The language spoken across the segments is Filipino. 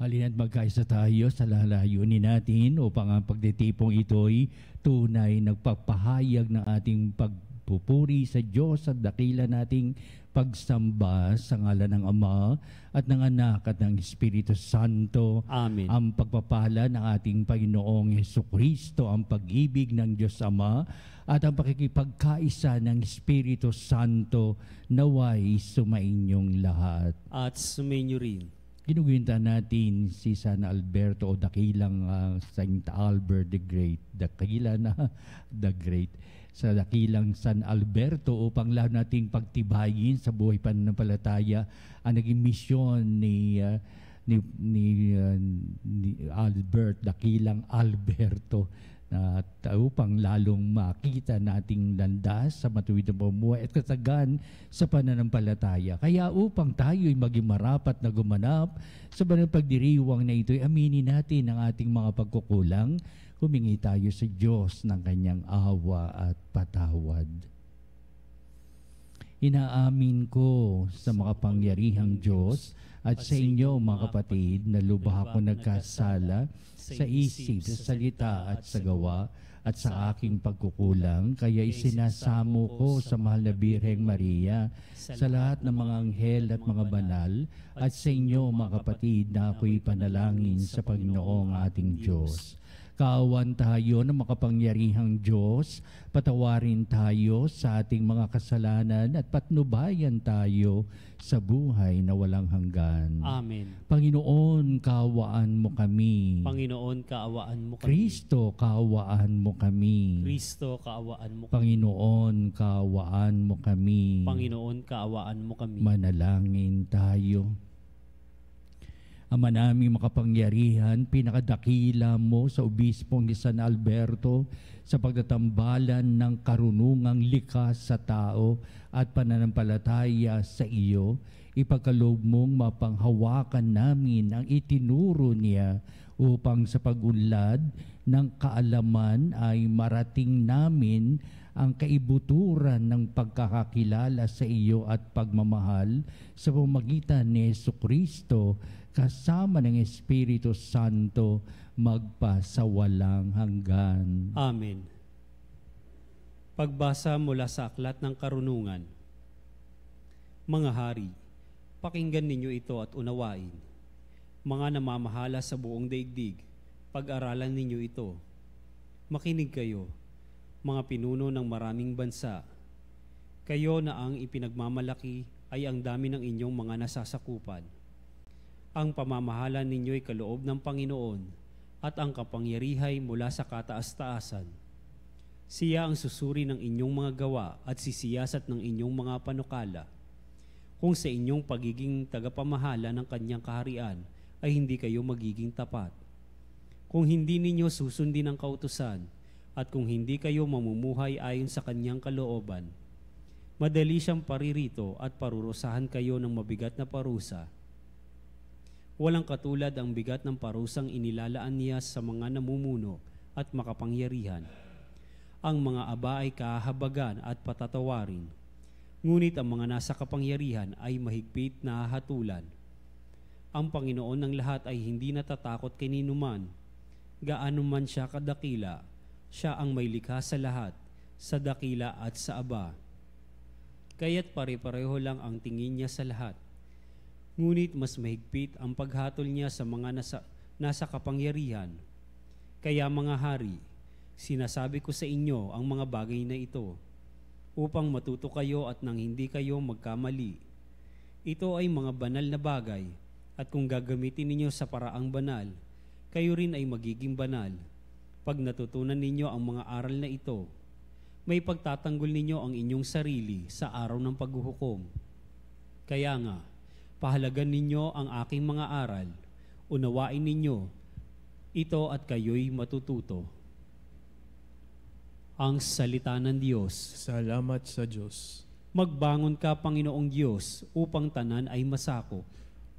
Halina't magkaisa tayo sa lalayunin natin upang ang pagtitipong ito'y tunay nagpapahayag ng ating pagpupuri sa Diyos at dakila nating pagsamba sa ngalan ng Ama at ng Anak at ng Espiritu Santo. Amen. Ang pagpapala ng ating Panginoong Hesukristo, ang pag-ibig ng Diyos Ama at ang pakikipagkaisa ng Espiritu Santo naway sumainyong lahat. At sumainyo rin. Ginugunta natin si San Alberto o dakilang Saint Albert the Great, dakila na the Great, sa dakilang San Alberto upang lalo nating pagtibayin sa buhay pananampalataya ang naging misyon ni Albert, dakilang Alberto, at upang lalong makita nating landas sa matuwid na pamumuhay at katagan sa pananampalataya. Kaya upang tayo'y maging marapat na gumanap sa banal pagdiriwang na ito'y aminin natin ang ating mga pagkukulang, humingi tayo sa Diyos ng kanyang awa at patawad. Inaamin ko sa makapangyarihang Diyos at sa inyo mga kapatid na lubha ako nagkasala sa isip, sa salita at sa gawa at sa aking pagkukulang, kaya isinasamo ko sa mahal na Birheng Maria, sa lahat ng mga anghel at mga banal, at sa inyo mga kapatid na ako'y panalangin sa Panginoong ating Diyos. Kaawan tayo ng makapangyarihang Diyos, patawarin tayo sa ating mga kasalanan at patnubayan tayo sa buhay na walang hanggan. Amen. Panginoon, kaawaan mo kami. Panginoon, kaawaan mo kami. Kristo, kaawaan mo kami. Kristo, kaawaan mo kami. Panginoon, kaawaan mo kami. Panginoon, kaawaan mo kami. Manalangin tayo. Ama naming makapangyarihan, pinakadakila mo sa obispong ni San Alberto sa pagtatambalan ng karunungang likas sa tao at pananampalataya sa iyo, ipagkaloob mong mapanghawakan namin ang itinuro niya upang sa pagunlad ng kaalaman ay marating namin ang kaibuturan ng pagkakakilala sa iyo at pagmamahal sa pamamagitan ni Jesucristo kasama ng Espiritu Santo magpasawalang hanggan. Amen. Pagbasa mula sa Aklat ng Karunungan. Mga hari, pakinggan ninyo ito at unawain. Mga namamahala sa buong daigdig, pag-aralan ninyo ito. Makinig kayo, mga pinuno ng maraming bansa. Kayo na ang ipinagmamalaki ay ang dami ng inyong mga nasasakupan. Ang pamamahala ninyo'y kaloob ng Panginoon at ang kapangyarihay mula sa kataas-taasan. Siya ang susuri ng inyong mga gawa at sisiyasat ng inyong mga panukala. Kung sa inyong pagiging tagapamahala ng kanyang kaharian ay hindi kayo magiging tapat. Kung hindi ninyo susundin ang kautusan at kung hindi kayo mamumuhay ayon sa kanyang kalooban, madali siyang paririto at parurusahan kayo ng mabigat na parusa. Walang katulad ang bigat ng parusang inilalaan niya sa mga namumuno at makapangyarihan. Ang mga aba ay kahabagan at patatawarin, ngunit ang mga nasa kapangyarihan ay mahigpit na hatulan. Ang Panginoon ng lahat ay hindi natatakot kaninuman, gaano man siya kadakila, siya ang may likha sa lahat, sa dakila at sa aba. Kaya't pare-pareho lang ang tingin niya sa lahat. Ngunit mas mahigpit ang paghatol niya sa mga nasa kapangyarihan. Kaya mga hari, sinasabi ko sa inyo ang mga bagay na ito, upang matuto kayo at nang hindi kayo magkamali. Ito ay mga banal na bagay, at kung gagamitin ninyo sa paraang banal, kayo rin ay magiging banal. Pag natutunan ninyo ang mga aral na ito, may pagtatanggol ninyo ang inyong sarili sa araw ng paghuhukom. Kaya nga, pahalagan ninyo ang aking mga aral, unawain ninyo ito at kayo'y matututo. Ang salita ng Diyos. Salamat sa Diyos. Magbangon ka, Panginoong Diyos, upang tanan ay masakop.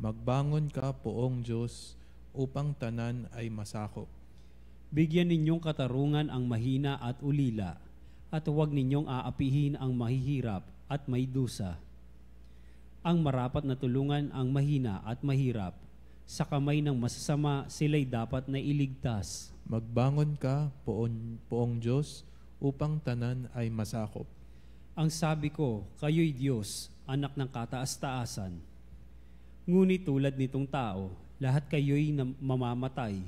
Magbangon ka, Poong Diyos, upang tanan ay masakop. Bigyan ninyong katarungan ang mahina at ulila, at huwag ninyong aapihin ang mahihirap at may dusa. Ang marapat na tulungan ang mahina at mahirap, Sa kamay ng masasama, sila'y dapat na iligtas. Magbangon ka, poong Diyos, upang tanan ay masakop. Ang sabi ko, kayo'y Diyos, anak ng kataas-taasan. Ngunit tulad nitong tao, lahat kayo'y mamamatay.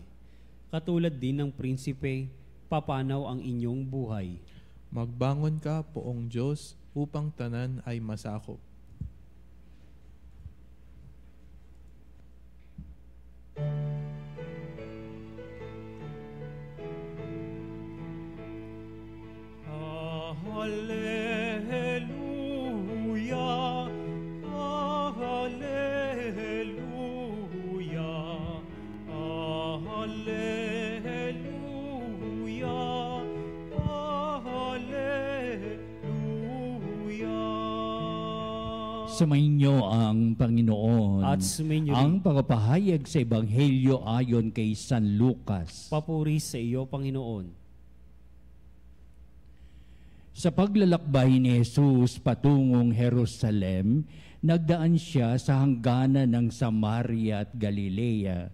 Katulad din ng prinsipe, papanaw ang inyong buhay. Magbangon ka, poong Diyos, upang tanan ay masakop. Hallelujah, hallelujah, hallelujah, hallelujah. Sumainyo ang Panginoon. At sumainyo ang rin. pagpapahayag sa Ebanghelyo ayon kay San Lucas. Papuri sa iyo, Panginoon. Sa paglalakbay ni Jesus patungong Jerusalem, nagdaan siya sa hangganan ng Samaria at Galilea.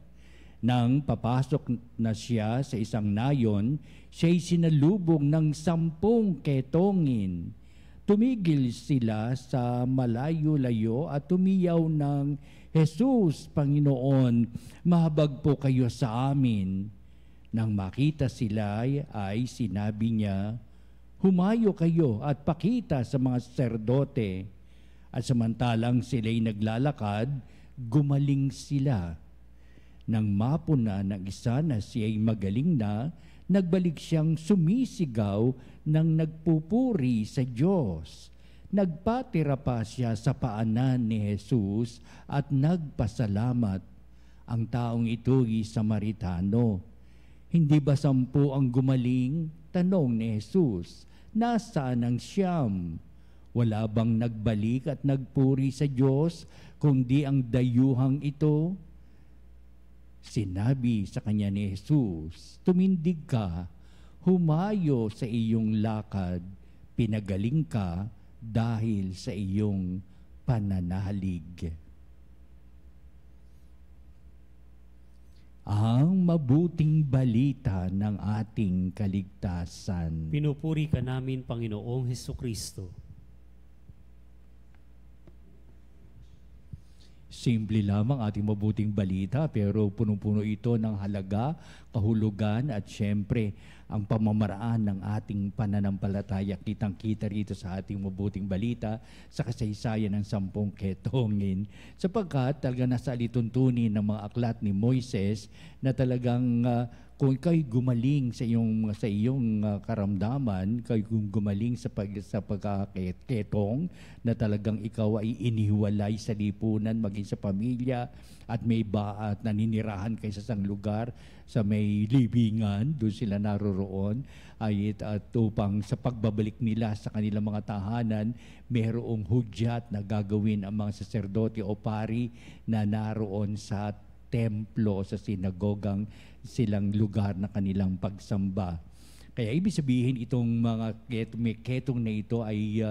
Nang papasok na siya sa isang nayon, siya'y sinalubong ng 10 ketongin. Tumigil sila sa malayo-layo at tumiyaw ng, Jesus, Panginoon, mahabag po kayo sa amin. Nang makita sila ay sinabi niya, humayo kayo at pakita sa mga saserdote. At samantalang sila'y naglalakad, gumaling sila. Nang mapuna ng isa na siya'y magaling na, nagbalik siyang sumisigaw ng nagpupuri sa Diyos. Nagpatira pa siya sa paanan ni Jesus at nagpasalamat. Ang taong ito'y Samaritano. Hindi ba 10 ang gumaling? Tanong ni Jesus. Nasaan ang 9? Wala bang nagbalik at nagpuri sa Diyos, kundi ang dayuhang ito? Sinabi sa kanya ni Jesus, tumindig ka, humayo sa iyong lakad, pinagaling ka dahil sa iyong pananalig. Ang mabuting balita ng ating kaligtasan. Pinupuri ka namin, Panginoong Hesukristo. Simple lamang ating mabuting balita pero punong-puno ito ng halaga, kahulugan at syempre ang pamamaraan ng ating pananampalataya. Kitang-kita rito sa ating mabuting balita sa kasaysayan ng 10 ketongin. Sapagkat talaga nasa alituntunin ng mga aklat ni Moises na talagang kung ikaw'y gumaling sa iyong karamdaman, ikaw'y gumaling sa pagkaketong na talagang ikaw ay inihiwalay sa lipunan, maging sa pamilya, at may baat naninirahan kayo sa isang lugar, sa may libingan, doon sila naroroon, at upang sa pagbabalik nila sa kanilang mga tahanan, mayroong hudyat na gagawin ang mga saserdote o pari na naroon sa templo o sa sinagogang silang lugar na kanilang pagsamba. Kaya ibig sabihin itong mga ketong na ito ay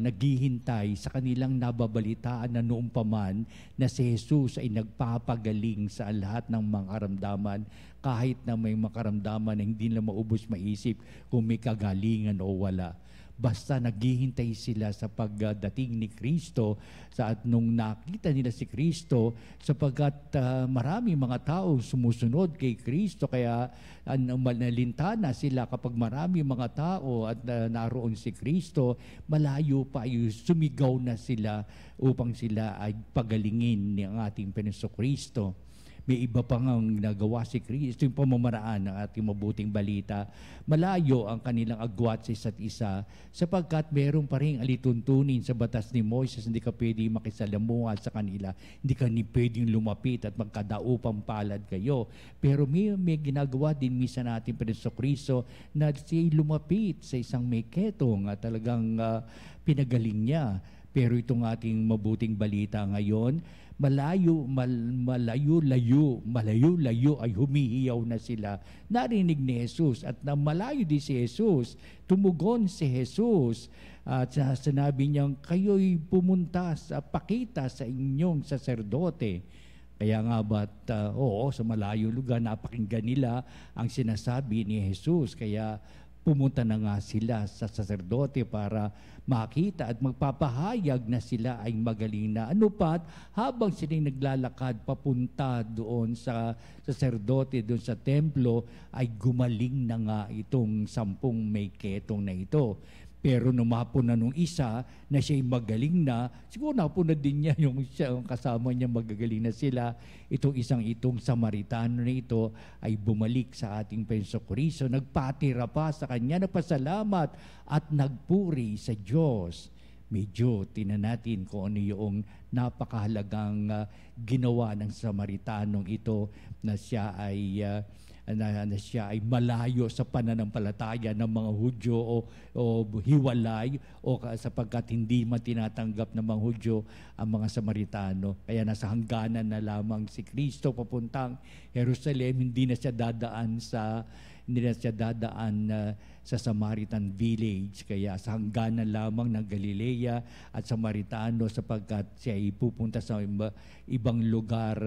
naghihintay sa kanilang nababalitaan na noong paman na si Jesus ay nagpapagaling sa lahat ng mga karamdaman, kahit na may makaramdaman na hindi nila maubos maisip kung may kagalingan o wala. Basta naghihintay sila sa pagdating ni Kristo at nung nakita nila si Kristo, sapagkat marami mga tao sumusunod kay Kristo, kaya nalintana sila kapag marami mga tao at naroon si Kristo, malayo pa ay sumigaw na sila upang sila ay pagalingin ng ating Panginoong Kristo. May iba pang nagawa si Kristo, yung pamamaraan ng ating mabuting balita. Malayo ang kanilang agwat sa isa't isa sapagkat meron pa rin alituntunin sa batas ni Moises. Hindi ka pwedeng makisalamuha sa kanila. Hindi ka pwedeng lumapit at magkadaupang palad kayo. Pero may ginagawa din minsan natin Panginoong Kristo na siya'y lumapit sa isang may ketong at talagang pinagaling niya. Pero itong ating mabuting balita ngayon, malayo-layo ay humihiyaw na sila. Narinig ni Jesus at na malayo din si Jesus. Tumugon si Jesus at sinabi niyang, kayo'y pumunta sa pakita sa inyong saserdote. Kaya nga ba't, oo, sa malayo lugar, napakinggan nila ang sinasabi ni Jesus. Kaya pumunta na nga sila sa saserdote para makita at magpapahayag na sila ay magaling na. Ano pat, habang sila naglalakad papunta doon sa saserdote, doon sa templo, ay gumaling na nga itong 10 may ketong na ito. Pero numapon na nung isa na siya'y magaling na, siguro napuna din niya yung kasama niya magagaling na sila. Itong Samaritano na ito ay bumalik sa ating Jesucristo. Nagpatira pa sa kanya, nagpasalamat at nagpuri sa Diyos. Medyo tinan natin kung ano yung napakahalagang ginawa ng Samaritanong ito na siya ay malayo sa pananampalataya ng mga Hudyo o hiwalay o sapagkat hindi man tinatanggap ng mga Hudyo ang mga Samaritano. Kaya nasa hangganan na lamang si Kristo papuntang Jerusalem, hindi na siya dadaan sa Samaritan village. Kaya sa hangganan lamang ng Galilea at Samaritano sapagkat siya ay pupunta sa ibang lugar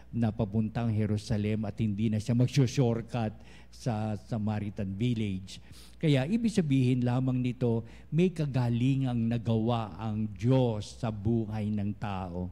na papuntang Jerusalem at hindi na siya mag-shortcut sa Samaritan village. Kaya ibig sabihin lamang nito, may kagalingang nagawa ang Diyos sa buhay ng tao.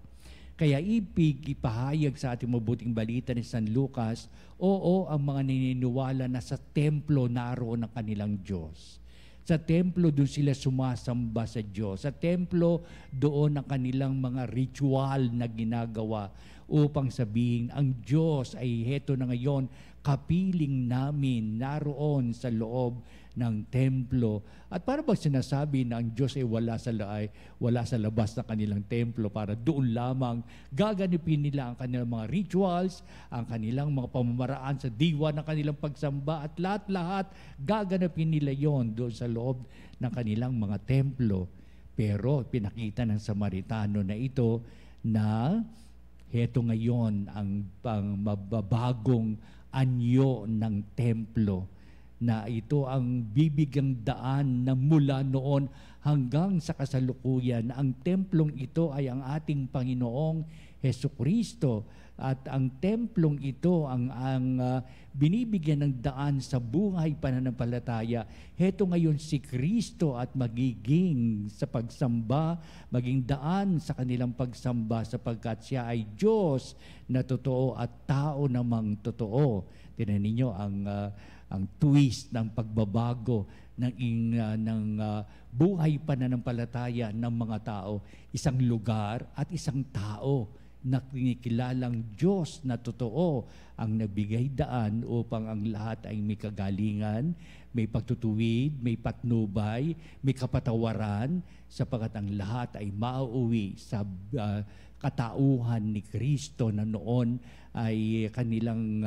Kaya ipahayag sa ating mabuting balita ni San Lucas, oo, ang mga naniniwala na sa templo naroon ang kanilang Diyos. Sa templo doon sila sumasamba sa Diyos. Sa templo doon ang kanilang mga ritual na ginagawa upang sabihin ang Diyos ay heto na ngayon, kapiling namin naroon sa loob ng templo. At para bang sinasabi na ang Diyos ay wala sa labas ng kanilang templo para doon lamang gaganapin nila ang kanilang mga rituals, ang kanilang mga pamamaraan sa diwa ng kanilang pagsamba at lahat-lahat gaganapin nila yon doon sa loob ng kanilang mga templo. Pero pinakita ng Samaritano na ito na heto ngayon ang mababagong anyo ng templo, na ito ang bibigyang daan na mula noon hanggang sa kasalukuyan. Ang templong ito ay ang ating Panginoong Jesucristo at ang templong ito ang binibigyan ng daan sa buhay pananampalataya. Heto ngayon si Kristo at magiging sa pagsamba, maging daan sa kanilang pagsamba sapagkat siya ay Diyos na totoo at tao namang totoo. Tingnan ninyo ang twist ng pagbabago ng buhay pananampalataya ng mga tao. Isang lugar at isang tao na kinikilalang Diyos na totoo ang nabigay daan upang ang lahat ay may kagalingan, may pagtutuwid, may patnubay, may kapatawaran, sapagkat ang lahat ay mauuwi sa katauhan ni Kristo na noon ay kanilang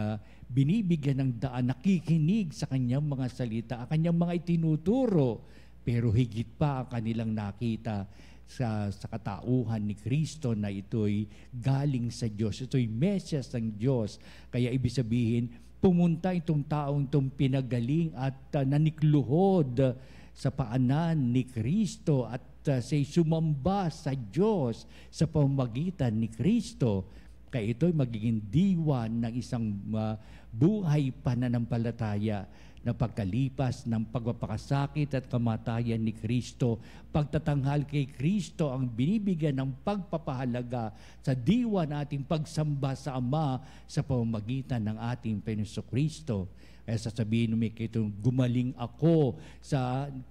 binibigyan ng daan, nakikinig sa kanyang mga salita, ang kanyang mga itinuturo, pero higit pa ang kanilang nakita sa katauhan ni Kristo na ito'y galing sa Diyos, ito'y mesyas ng Diyos. Kaya ibig sabihin, pumunta itong taong itong pinagaling at nanikluhod sa paanan ni Kristo at siya'y sumamba sa Diyos sa pamamagitan ni Kristo. Kaya ito'y magiging diwa ng isang buhay pananampalataya na pagkalipas ng pagpapakasakit at kamatayan ni Kristo, pagtatanghal kay Kristo ang binibigyan ng pagpapahalaga sa diwa nating pagsamba sa Ama sa pamamagitan ng ating Jesucristo. Kaya sasabihin mo itong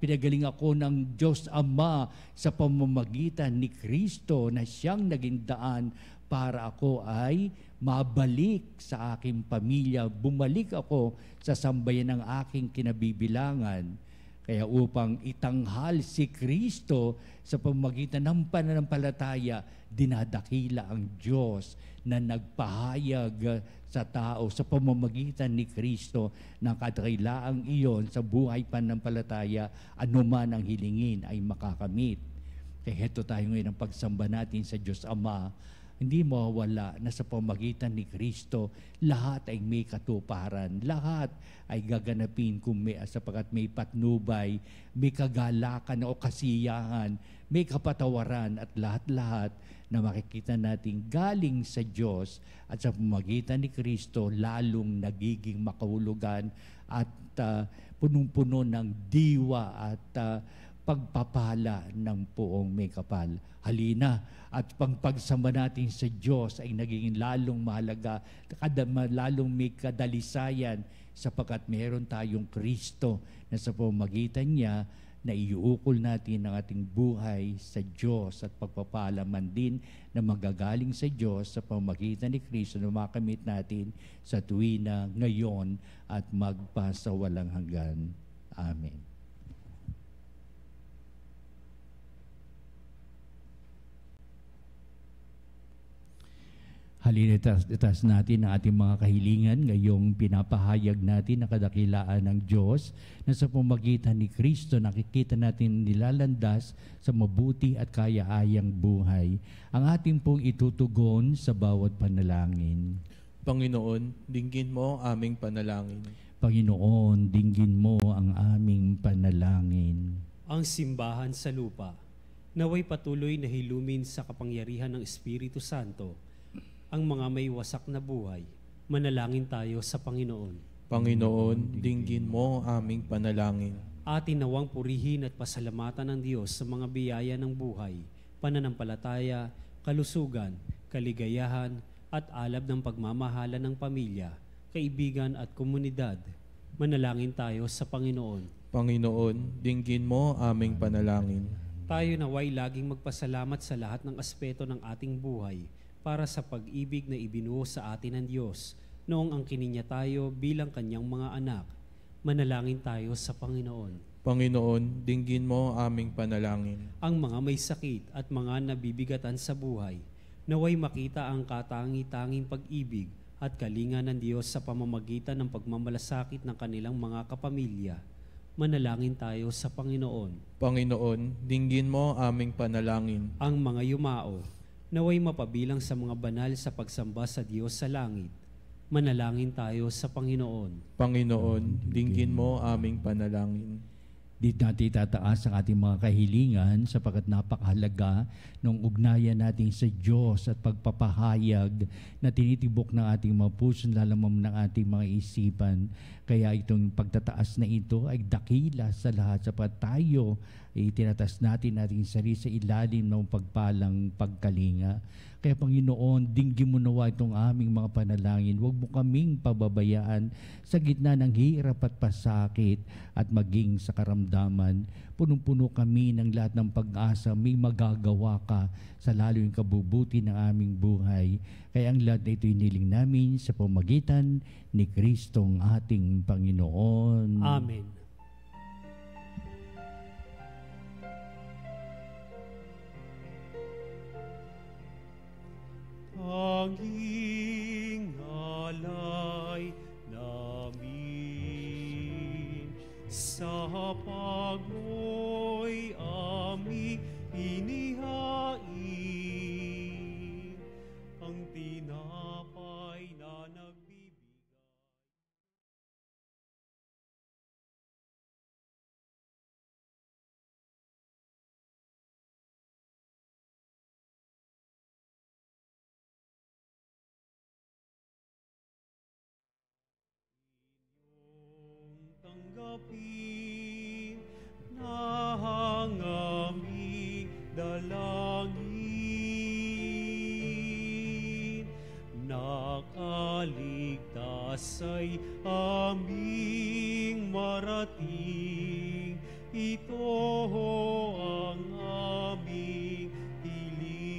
pinagaling ako ng Diyos Ama sa pamamagitan ni Kristo na siyang naging daan para ako ay mabalik sa aking pamilya, bumalik ako sa sambayan ng aking kinabibilangan. Kaya upang itanghal si Kristo sa pamamagitan ng pananampalataya, dinadakila ang Diyos na nagpahayag sa tao sa pamamagitan ni Kristo ng kadakilaang iyon sa buhay pananampalataya, anuman ang hilingin ay makakamit. Kaya heto tayo ngayon ang pagsamba natin sa Diyos Ama. hindi mawawala na sa pamagitan ni Kristo, lahat ay may katuparan. Lahat ay gaganapin sapagkat may patnubay, may kagalakan o kasiyahan, may kapatawaran at lahat-lahat na makikita natin galing sa Diyos at sa pamagitan ni Kristo lalong nagiging makahulugan at punong-puno ng diwa at pagpapala ng poong may kapal. Halina at pagsamba natin sa Diyos ay naging lalong mahalaga, lalong may kadalisayan sapagkat meron tayong Kristo na sa pamamagitan niya na iuukol natin ang ating buhay sa Diyos at pagpapala man din na magagaling sa Diyos sa pamamagitan ni Kristo na makamit natin sa tuwina ngayon at magpasawalang hanggan. Amen. Halina itaas natin ang ating mga kahilingan ngayong pinapahayag natin ang kadakilaan ng Diyos na sa pamamagitan ni Kristo nakikita natin nilalandas sa mabuti at kaya-ayang buhay. Ang ating pong itutugon sa bawat panalangin. Panginoon, dinggin mo ang aming panalangin. Panginoon, dinggin mo ang aming panalangin. Ang simbahan sa lupa, naway patuloy na hilumin sa kapangyarihan ng Espiritu Santo ang mga may wasak na buhay. Manalangin tayo sa Panginoon. Panginoon, dinggin mo ang aming panalangin. Atin nawang purihin at pasalamatan ng Diyos sa mga biyaya ng buhay, pananampalataya, kalusugan, kaligayahan, at alab ng pagmamahala ng pamilya, kaibigan at komunidad. Manalangin tayo sa Panginoon. Panginoon, dinggin mo ang aming panalangin. Tayo naway laging magpasalamat sa lahat ng aspeto ng ating buhay, para sa pag-ibig na ibinuo sa atin ng Diyos noong angkinin niya tayo bilang kanyang mga anak. Manalangin tayo sa Panginoon. Panginoon, dinggin mo ang aming panalangin. Ang mga may sakit at mga nabibigatan sa buhay, naway makita ang katangi-tanging pag-ibig at kalinga ng Diyos sa pamamagitan ng pagmamalasakit ng kanilang mga kapamilya. Manalangin tayo sa Panginoon. Panginoon, dinggin mo ang aming panalangin. Ang mga yumao, naway mapabilang sa mga banal sa pagsamba sa Diyos sa langit. Manalangin tayo sa Panginoon. Panginoon, dinggin mo aming panalangin. Dito natin itataas ang ating mga kahilingan sapagkat napakahalaga ng ugnayan natin sa Diyos at pagpapahayag na tinitibok ng ating mga puso, lalamam ng ating mga isipan. Kaya itong pagtataas na ito ay dakila sa lahat sapagkat tayo ay tinataas natin ating sarili sa ilalim ng pagpalang pagkalinga. Kaya Panginoon, dinggin mo nawa itong aming mga panalangin. Huwag mo kaming pababayaan sa gitna ng hirap at pasakit at maging sa karamdaman. Punong-puno kami ng lahat ng pag-asa, may magagawa ka sa lalo yung kabubuti ng aming buhay. Kaya ang lahat na ito'y niling namin sa pamagitan ni Kristong ating Panginoon. Amen. Tanging alay namin sa pagmoy aming inihain ang tinapay na nagbibigay. Tanggapin na ang aming dalangin. Nakaligtas ay aming marating. Ito ang aming hiling.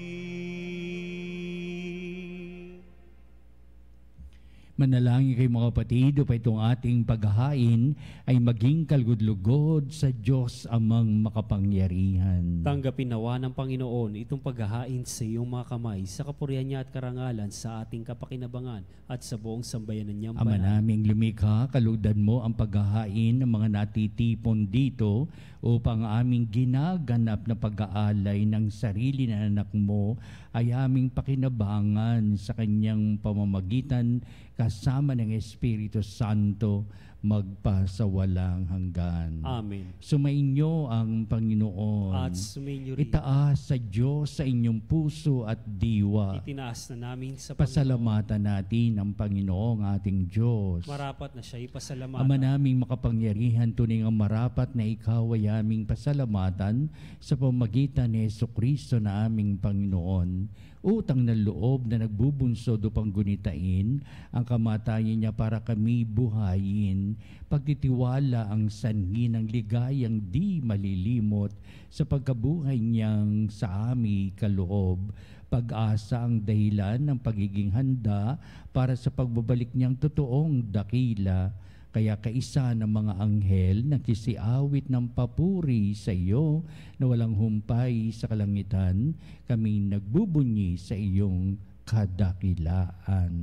Manalangin kayo mga kapatid, upang itong ating paghahain ay maging kalugod-lugod sa Diyos amang makapangyarihan. Tanggapin nawa ng Panginoon itong paghahain sa iyong mga kamay sa kapurihan niya at karangalan sa ating kapakinabangan at sa buong sambayanan niyang Ama banal. naming lumikha, kalugdan mo ang paghahain ng mga natitipon dito upang aming ginaganap na pag-aalay ng sarili na anak mo ay aming pakinabangan sa kanyang pamamagitan kasama ng Espiritu Santo magpasawalang hanggan. Amen. Sumainyo ang Panginoon. At sumainyo rin. Itaas sa Diyos sa inyong puso at diwa. Itinaas na namin sa Panginoon. Pasalamatan natin ang Panginoong ating Diyos. Marapat na siya'y pasalamatan. Ama naming makapangyarihan, tunay ang marapat na ikaw ay aming pasalamatan sa pamamagitan ni Jesucristo na aming Panginoon. Utang na loob na nagbubunsod upang gunitain ang kamatayan niya para kami buhayin. Pagtitiwala ang sanhi ng ligayang di malilimot sa pagkabuhay niyang sa aming kaloob. Pag-asa ang dahilan ng pagiging handa para sa pagbabalik niyang totoong dakila. Kaya kaisa ng mga anghel nagsisiawit ng papuri sa iyo na walang humpay sa kalangitan, kami nagbubunyi sa iyong kadakilaan.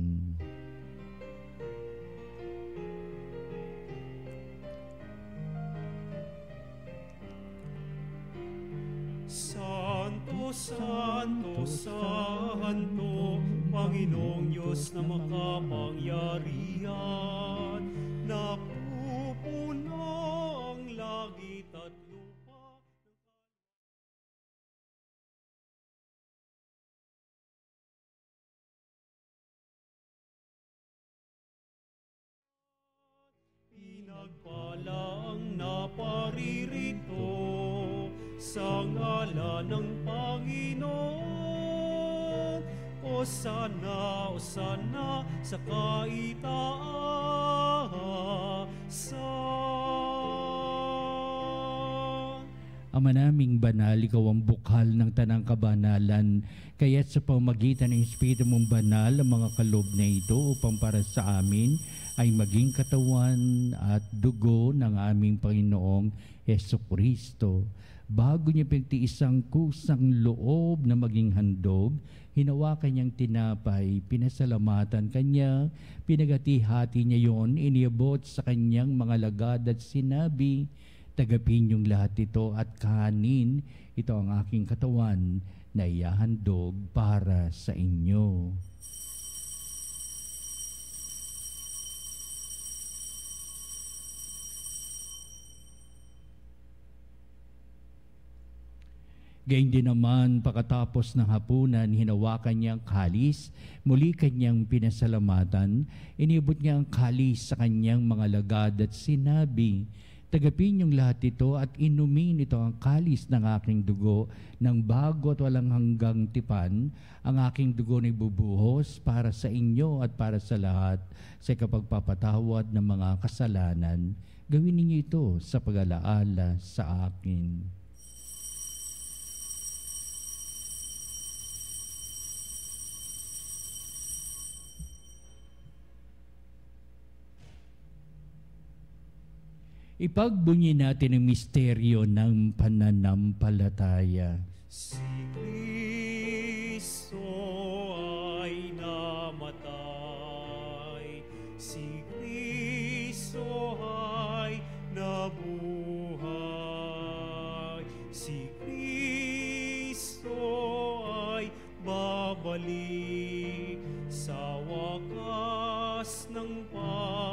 Santo, Santo, Santo, Panginoong Diyos na makapangyarihan, napupuno ang langit at lupa. Pinagpala ang naparirito sa ngalan ng Panginoon. Osana, Osana sa kaitaasan. Ama naming banal, ikaw ang bukal ng tanang kabanalan, kaya't sa pamagitan ng Espiritu mong banal, ang mga kaloob na ito upang para sa amin ay maging katawan at dugo ng aming Panginoong Jesucristo. Bago niya pinagtiis ang kusang loob na maging handog, hinawakan niyang tinapay, pinasalamatan kanya, pinagati-hati niya yon, iniabot sa kanyang mga lagad at sinabi, "Tagapin niyong lahat ito at kanin, ito ang aking katawan na ihahandog para sa inyo." Gayun din naman, pagkatapos ng hapunan, hinawakan niya ang kalis, muli kanyang pinasalamatan, inibot niya ang kalis sa kanyang mga lagad at sinabi, "Tagapin niyong lahat ito at inumin ito ang kalis ng aking dugo ng bago at walang hanggang tipan. Ang aking dugo na ibubuhos para sa inyo at para sa lahat sa kapagpapatawad ng mga kasalanan. Gawin ninyo ito sa pag-alaala sa akin." Ipagbunyi natin ang misteryo ng pananampalataya. Si Kristo ay namatay, si Kristo ay nabuhay, si Kristo ay babalik sa wakas ng panahon.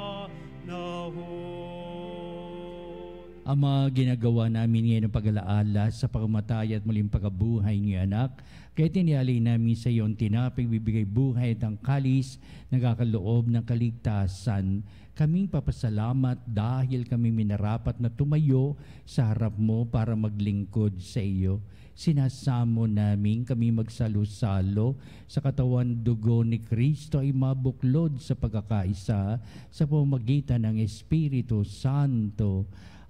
Ama, ginagawa namin ngayon ang pag-alaala sa pagkamatay at muling pagkabuhay ng anak. Kaya tinialay namin sa iyo ang tinapay, bibigay buhay at ang kalis, nagkakaloob ng kaligtasan. Kaming papasalamat dahil kami minarapat na tumayo sa harap mo para maglingkod sa iyo. Sinasamo namin kami magsalo-salo sa katawan dugo ni Kristo ay mabuklod sa pagkakaisa sa pamamagitan ng Espiritu Santo.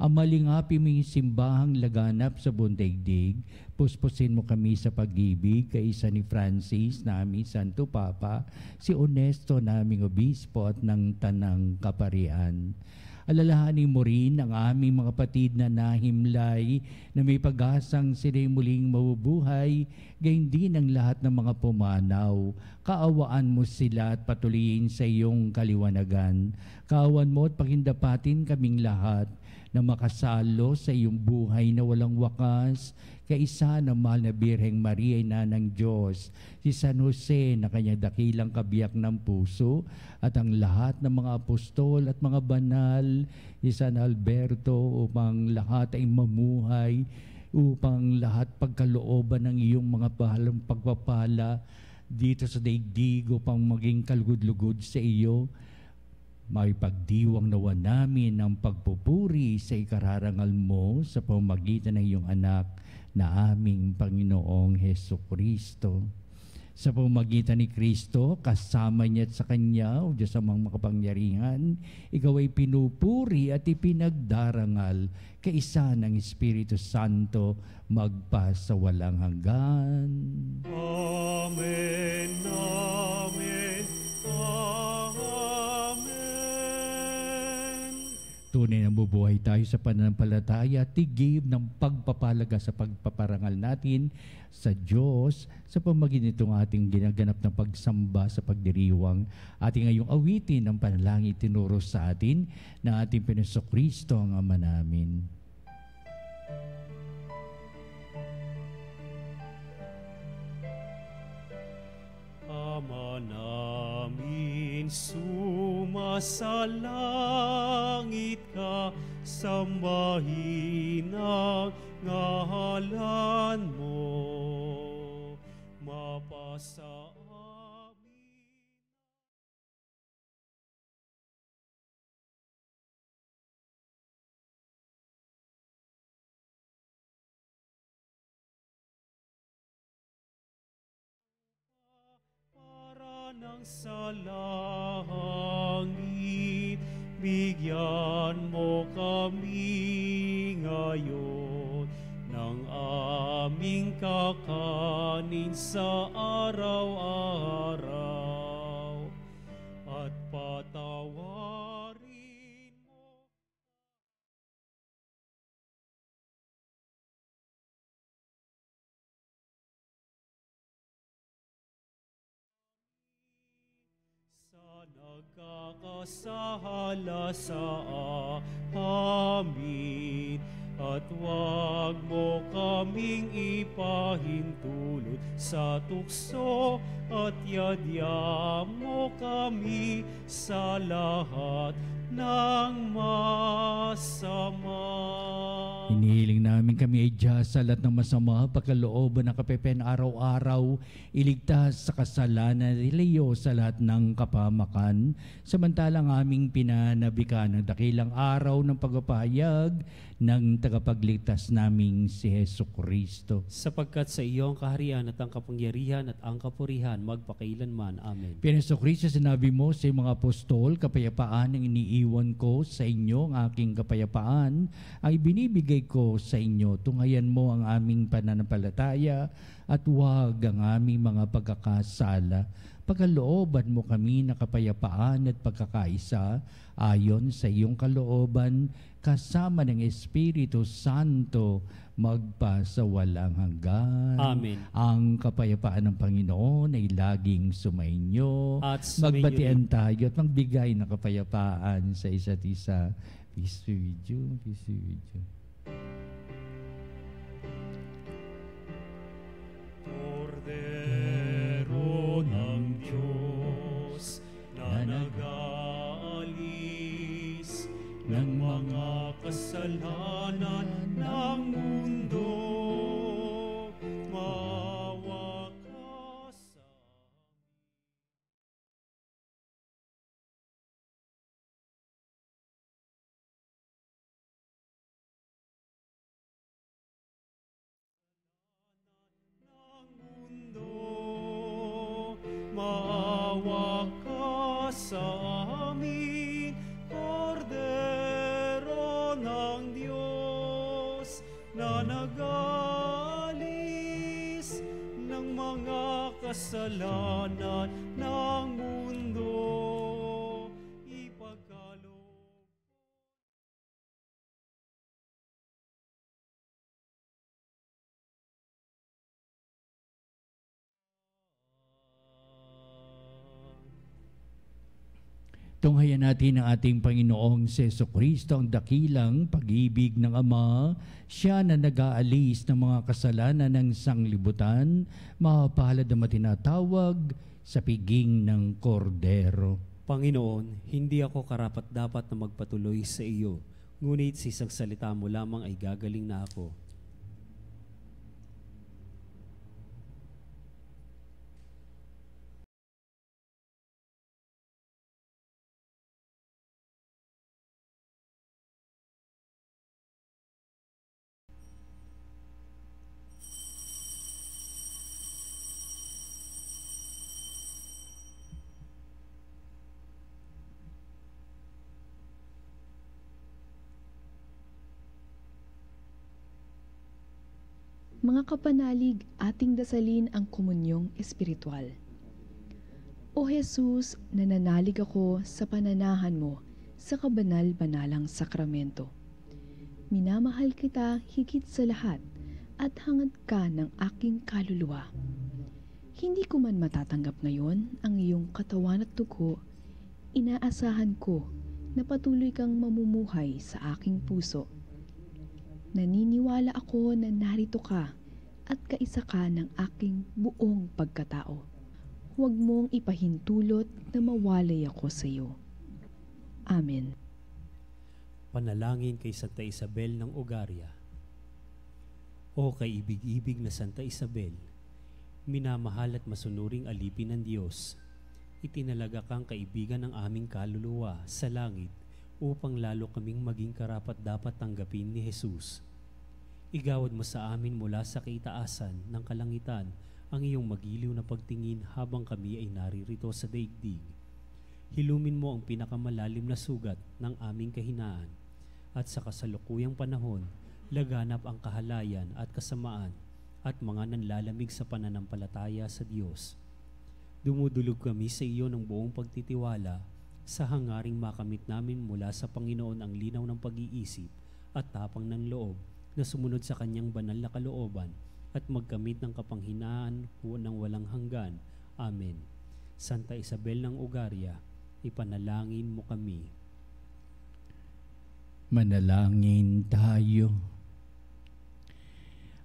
Amalingapi mo yung simbahang laganap sa buong daigdig. Puspusin mo kami sa pag-ibig, kaisa ni Francis, naming Santo Papa, si Honesto, naming Obispo at ng Tanang Kaparian. Alalahanin mo rin ang aming mga kapatid na nahimlay na may pag-asang sila'y muling mabubuhay, gayon din ang lahat ng mga pumanaw. Kaawaan mo sila at patuloyin sa iyong kaliwanagan. Kaawan mo at pagindapatin kaming lahat na makasalo sa iyong buhay na walang wakas, kaisa ng mahal na Birheng Maria, ina ng Diyos, si San Jose na kanyang dakilang kabiyak ng puso, at ang lahat ng mga apostol at mga banal, si San Alberto, upang lahat ay mamuhay, upang lahat pagkalooban ng iyong mga bahalang pagpapala dito sa daigdig, upang maging kalugod-lugod sa iyo. May pagdiwang nawa namin ang pagpupuri sa ikararangal mo sa pamamagitan ng iyong anak na aming Panginoong Hesukristo. Sa pamamagitan ni Kristo, kasama niya at sa Kanya, o Diyos amang makapangyarihan, ikaw ay pinupuri at ipinagdarangal kaisa ng Espiritu Santo magpa sa walang hanggan. Amen, amen, amen. Tunay na bubuhay tayo sa pananampalataya, tigib ng pagpapalaga sa pagpaparangal natin sa Diyos sa pamamagitan nitong ating ginaganap ng pagsamba sa pagdiriwang. Ating ngayong awitin ng panalangin tinuro sa atin na ating Panginoon ang Ama namin. Ama namin, sumasalangit ka, sambahin ang ngalan mo. Mapasa amin. Para nang sa langit, bigyan mo kami ngayon ng aming kakanin sa araw-araw, at patawarin mo sa nagkakasala sa amin, at huwag mo kaming ipahintulot sa tukso, at yadya mo kami sa lahat ng masama. Hinihiling namin kami ay Diyos sa lahat ng masama, pagkalooban ng kapepen araw-araw, iligtas sa kasalanan, ilayo sa lahat ng kapamakan, samantalang aming pinanabikan ng dakilang araw ng pagpapahayag ng tagapagligtas naming si Hesukristo. Sapagkat sa iyo ang kaharian at ang kapangyarihan at ang kapurihan magpakailanman. Amen. Hesukristo, sinabi mo sa mga apostol, kapayapaan ang iniiwan ko sa inyo, ang aking kapayapaan ay binibigay ko sa inyo. Tunghayan mo ang aming pananampalataya at huwag ang aming mga pagkakasala. Pagkalooban mo kami na kapayapaan at pagkakaisa ayon sa iyong kalooban, kasama ng Espiritu Santo magpa sa walang hanggan. Amen. Ang kapayapaan ng Panginoon ay laging sumainyo. At sumainyo Magbatian tayo at magbigay ng kapayapaan sa isa't isa. Peace be with you. Peace be with you. Kordero ng Diyos na nag-aalis ng mga kasalanan ng mundo, maawa ka sa maawa ka sa amin, Kordero ng Diyos. kasalanan ng mundo. Ipagkaloob. Tunghayan natin ang ating Panginoong Jesucristo, ang dakilang pag-ibig ng Ama. Siya na nag-aalis ng mga kasalanan ng sanglibutan, mapapalad na matinatawag sa piging ng kordero. Panginoon, hindi ako karapat-dapat na magpatuloy sa iyo, ngunit sa isang salita mo lamang ay gagaling na ako. Mga kapanalig, ating dasalin ang komunyong espiritual. O Jesus, nananalig ako sa pananahan mo sa kabanal-banalang sakramento. Minamahal kita higit sa lahat at hangad ka ng aking kaluluwa. Hindi ko man matatanggap ngayon ang iyong katawan at dugo, inaasahan ko na patuloy kang mamumuhay sa aking puso. Naniniwala ako na narito ka at kaisa ka ng aking buong pagkatao. Huwag mong ipahintulot na mawalay ako sa iyo. Amen. Panalangin kay Santa Isabel ng Ugaria. O kay ibig-ibig na Santa Isabel, minamahal at masunuring alipin ng Diyos, itinalaga kang kaibigan ng aming kaluluwa sa langit upang lalo kaming maging karapat-dapat tanggapin ni Jesus. Igawad mo sa amin mula sa kaitaasan ng kalangitan ang iyong magiliw na pagtingin habang kami ay naririto sa daigdig. Hilumin mo ang pinakamalalim na sugat ng aming kahinaan at sa kasalukuyang panahon, laganap ang kahalayan at kasamaan at mga nanlalamig sa pananampalataya sa Diyos. Dumudulog kami sa iyo ng buong pagtitiwala sa hangaring makamit namin mula sa Panginoon ang linaw ng pag-iisip at tapang ng loob na sumunod sa kanyang banal na kalooban at magkamit ng kapanghinaan ng walang hanggan. Amen. Santa Isabel ng Ugaria, ipanalangin mo kami. Manalangin tayo.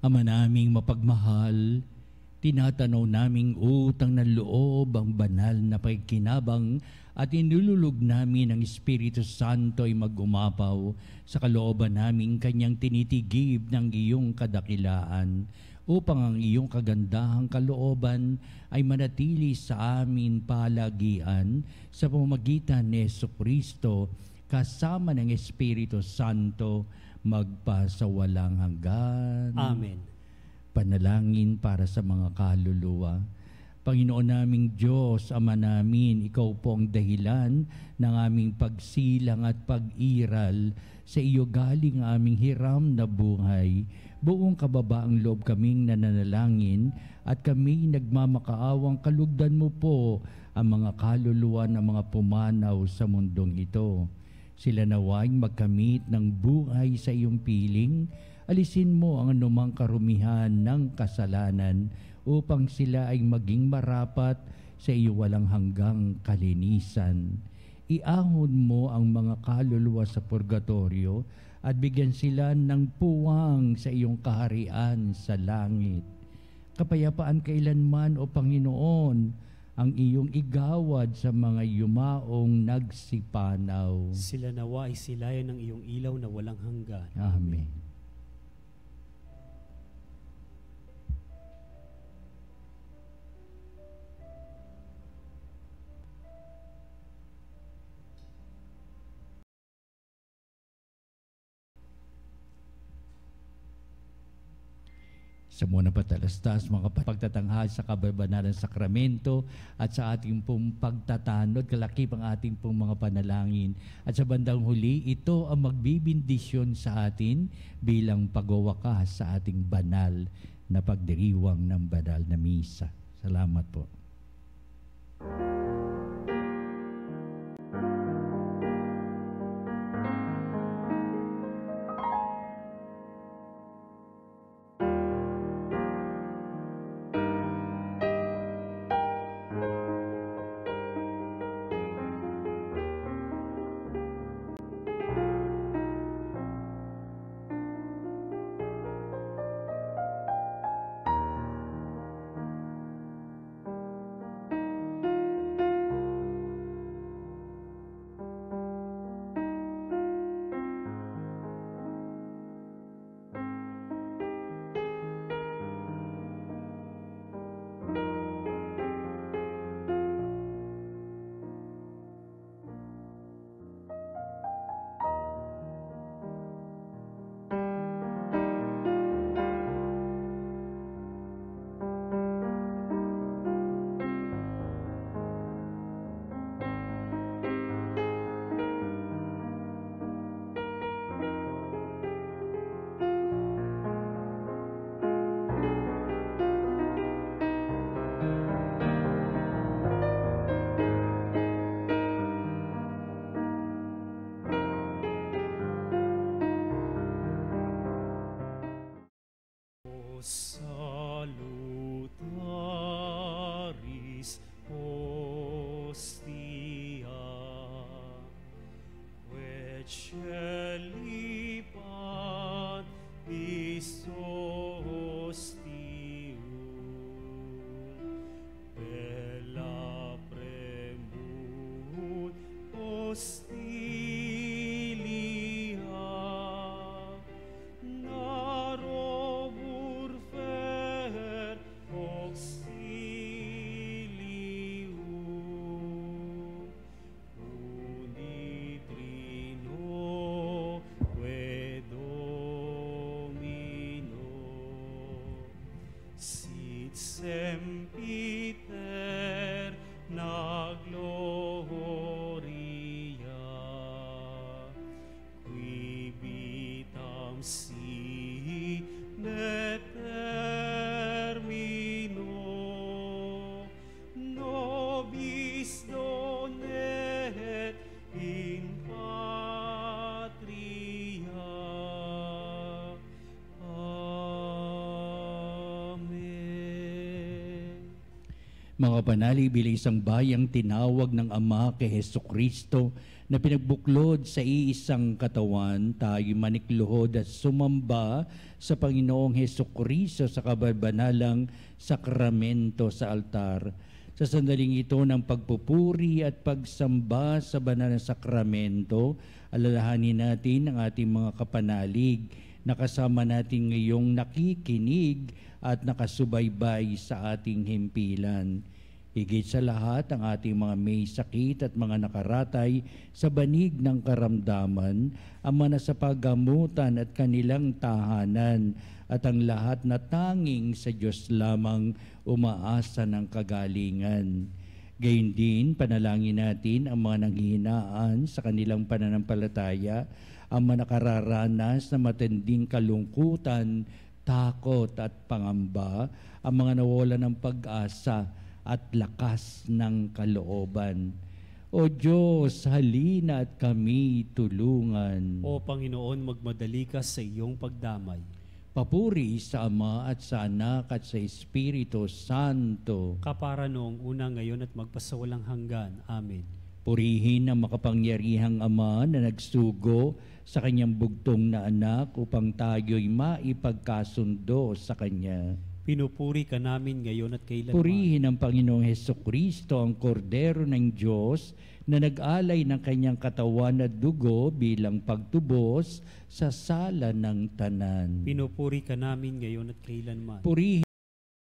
Ama naming mapagmahal, tinatanaw naming utang ng loob ang banal na pagkinabang at inululog namin ang Espiritu Santo ay mag-umapaw sa kalooban naming kanyang tinitigib ng iyong kadakilaan upang ang iyong kagandahang kalooban ay manatili sa amin palagian sa pamamagitan ni Jesucristo kasama ng Espiritu Santo magpasawalang hanggan. Amen. Panalangin para sa mga kaluluwa. Panginoon naming Diyos, Ama namin, Ikaw po ang dahilan ng aming pagsilang at pag-iral. Sa iyo galing aming hiram na buhay. Buong kababaang loob kaming nananalangin at kami nagmamakaawang kalugdan mo po ang mga kaluluwa ng mga pumanaw sa mundong ito. Sila naway magkamit ng buhay sa iyong piling. Alisin mo ang anumang karumihan ng kasalanan upang sila ay maging marapat sa iyo walang hanggang kalinisan. Iahon mo ang mga kaluluwa sa purgatorio at bigyan sila ng puwang sa iyong kaharian sa langit. Kapayapaan kailanman, O Panginoon, ang iyong igawad sa mga yumaong nagsipanaw. Sila nawa ay silayan ng iyong ilaw na walang hanggan. Amen. Sa muna patalastas, mga pagtatanghal sa kababanalang sakramento at sa ating pong pagtatanod, kalakip ang ating pong mga panalangin. At sa bandang huli, ito ang magbibindisyon sa atin bilang pagwawakas sa ating banal na pagdiriwang ng banal na misa. Salamat po. Salutaris hostia, Veceli Patris hostium, bella premut hostilia, narobur fer auxilium, unitrino que Domino, sit sempiter na gloria, qui vitam sine termino, nobis donet in patria. Amen. Mga panalig bilang isang bayang tinawag ng Ama kay Hesukristo na pinagbuklod sa iisang katawan, tayo manikluhod at sumamba sa Panginoong Hesukristo sa kababanalang sakramento sa altar. Sa sandaling ito ng pagpupuri at pagsamba sa banal na sakramento, alalahanin natin ang ating mga kapanalig na kasama natin ngayong nakikinig at nakasubaybay sa ating himpilan. Higit sa lahat, ang ating mga may sakit at mga nakaratay sa banig ng karamdaman, ang mga sa paggamutan at kanilang tahanan, at ang lahat na tanging sa Diyos lamang umaasa ng kagalingan. Gayun din, panalangin natin ang mga nanghihinaan sa kanilang pananampalataya, ang mga nakararanas na matinding kalungkutan, takot at pangamba, ang mga nawalan ng pag-asa at lakas ng kalooban. O Diyos, halina at kami tulungan. O Panginoon, magmadali ka sa iyong pagdamay. Papuri sa Ama at sa Anak at sa Espiritu Santo. Kapara noong una, ngayon at magpasawalang hanggan. Amen. Purihin ang makapangyarihang Ama na nagsugo sa kanyang bugtong na anak upang tayo'y maipagkasundo sa Kanya. Pinupuri ka namin ngayon at kailanman. Purihin ang Panginoong Hesukristo, ang kordero ng Diyos na nag-alay ng kanyang katawan at dugo bilang pagtubos sa sala ng tanan. Pinupuri ka namin ngayon at kailanman. Purihin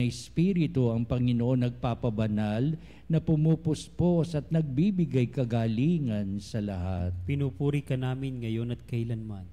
ang Espiritu, ang Panginoon nagpapabanal na pumupuspos at nagbibigay kagalingan sa lahat. Pinupuri ka namin ngayon at kailanman.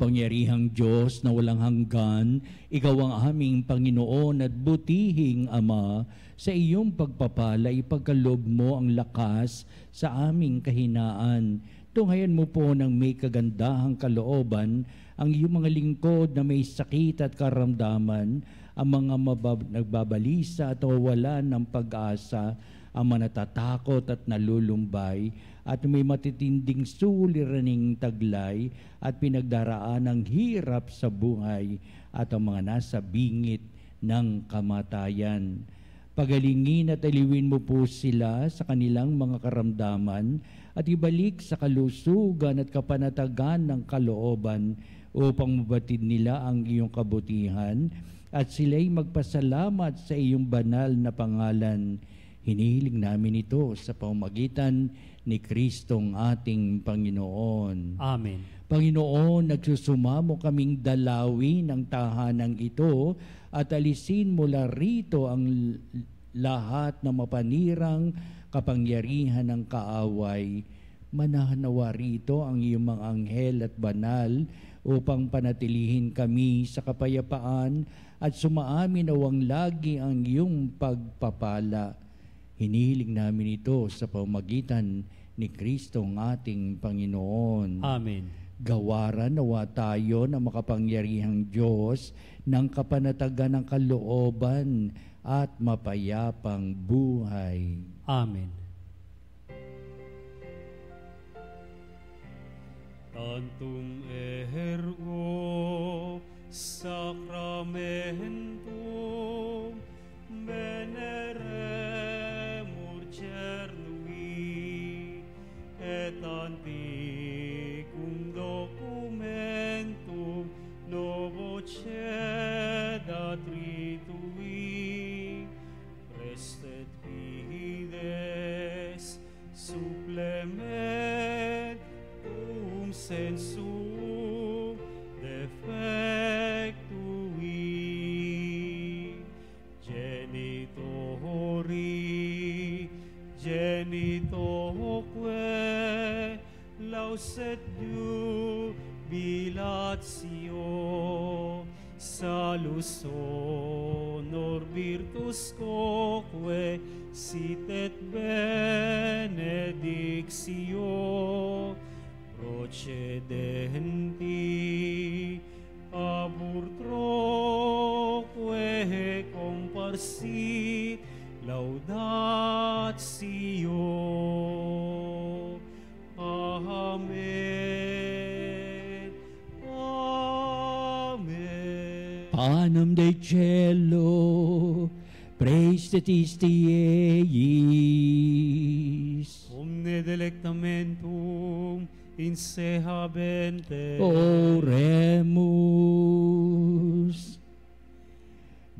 Makapangyarihang Diyos na walang hanggan, Ikaw ang aming Panginoon at butihing Ama. Sa iyong pagpapala, ipagkaloob mo ang lakas sa aming kahinaan. Tunghayan mo po ng may kagandahang kalooban ang iyong mga lingkod na may sakit at karamdaman, ang mga nagbabalisa at nawawalan ng pag-asa, ang manatatakot at nalulumbay, at may matitinding suliraning taglay at pinagdaraan ng hirap sa buhay, at ang mga nasa bingit ng kamatayan. Pagalingin at aliwin mo po sila sa kanilang mga karamdaman at ibalik sa kalusugan at kapanatagan ng kalooban upang mabatid nila ang iyong kabutihan at sila'y magpasalamat sa iyong banal na pangalan. Hinihiling namin ito sa pamamagitan ni Kristong ating Panginoon. Amen. Panginoon, nagsusumamo kaming dalawin ang tahanang ito at alisin mula rito ang lahat ng mapanirang kapangyarihan ng kaaway. Manahanawa rito ang iyong mga anghel at banal upang panatilihin kami sa kapayapaan at sumaamin nawang lagi ang iyong pagpapala. Hinihiling namin ito sa pamamagitan ni Kristong ating Panginoon. Amen. Gawaran nawa tayo ng makapangyarihang Diyos ng kapanatagan ng kalooban at mapayapang buhay. Amen. Tantum ergo sacramentum veneremur cernui et antiquum documentum novo cedat ritui prestet fides supplementum sensu defectui genitoque lauset jubilatio salus honor virtus quoque sit et benedictio procedenti abur troque comparsit laudatio. Amen. Amen. Panem Dei cielo, praestetiste eis. Omne delectamentum in se habente. Oremus.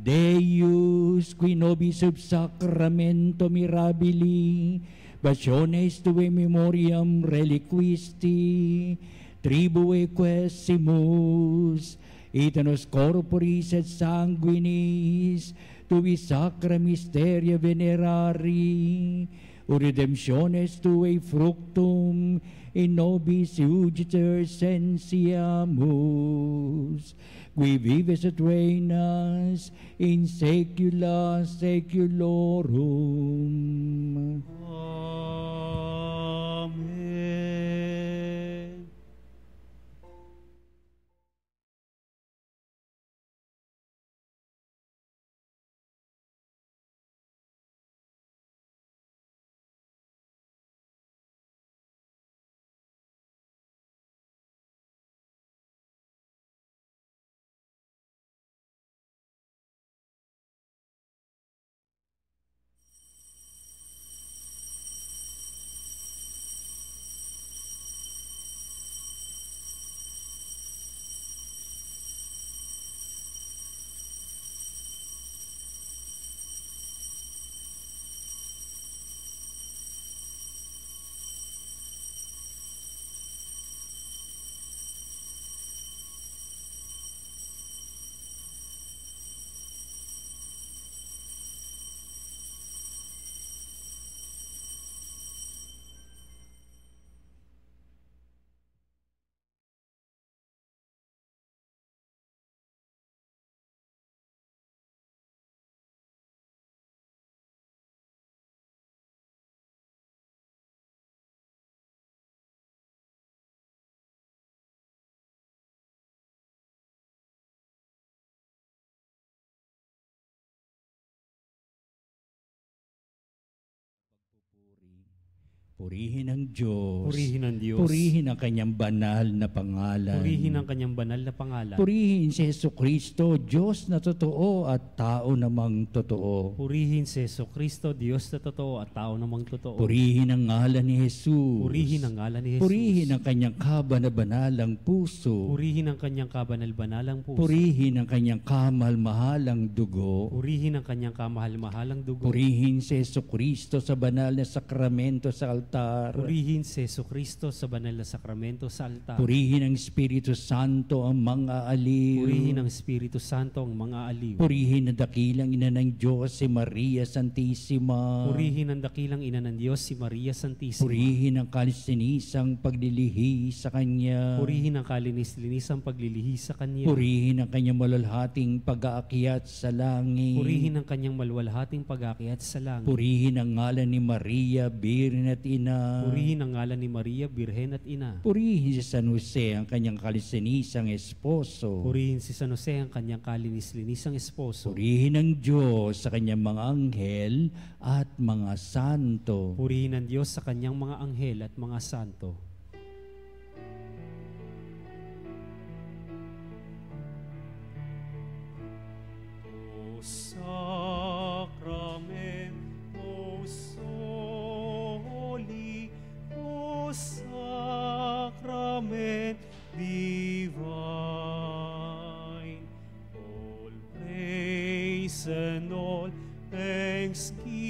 Deus, qui nobis sub sacramento mirabili, passiones tue memoriam reliquisti, tribue quesimus, ita nos corporis et sanguinis, tui sacra mysteria venerari, o redemptiones tue fructum, in nobis iugitur sensiamus, qui vives et reinas in saecula saeculorum. Amen. Purihin ang Diyos. Purihin ang Diyos. Purihin ang kanyang banal na pangalan. Purihin ang kanyang banal na pangalan. Purihin si Jesucristo, Diyos na totoo at tao namang totoo. Purihin si Jesucristo, Diyos na totoo at tao namang totoo. Purihin ang ngalan ni Jesus. Purihin ang ngalan ni Jesus. Purihin ang kanyang kabana-banalang puso. Purihin ang kanyang kabanal-banalang puso. Purihin ang kanyang kamahal-mahalang dugo. Purihin ang kanyang kamahal-mahalang dugo. Purihin si Jesucristo sa banal na sakramento sa altar. Purihin si Jesucristo sa banal na sakramento sa altar. Purihin ang Espiritu Santo ang mga aliw. Purihin ang Espiritu Santo ang mga aliw. Purihin ang dakilang ina ng Diyos si Maria Santissima. Purihin ang dakilang ina ng Diyos si Maria Santissima. Purihin ang kalisinisang paglilihi sa Kanya. Purihin ang kalinis-linisang paglilihi sa Kanya. Purihin ang Kanyang malalhating pag-aakyat sa langit. Purihin ang kanyang malwalhating pag-aakyat sa langit. Purihin ang ngalan ni Maria, Birhen at Ina. Purihin ang ngalan ni Maria, Birhen at Ina. Purihin si San Jose, ang kanyang kalisinisang esposo. Purihin si San Jose, ang kanyang kalinis-linisang esposo. Purihin ang Diyos sa kanyang mga anghel at mga santo. Purihin ang Diyos sa kanyang mga anghel at mga santo. O Sacramento soli, O Sacrament divine, all praise and all thanksgiving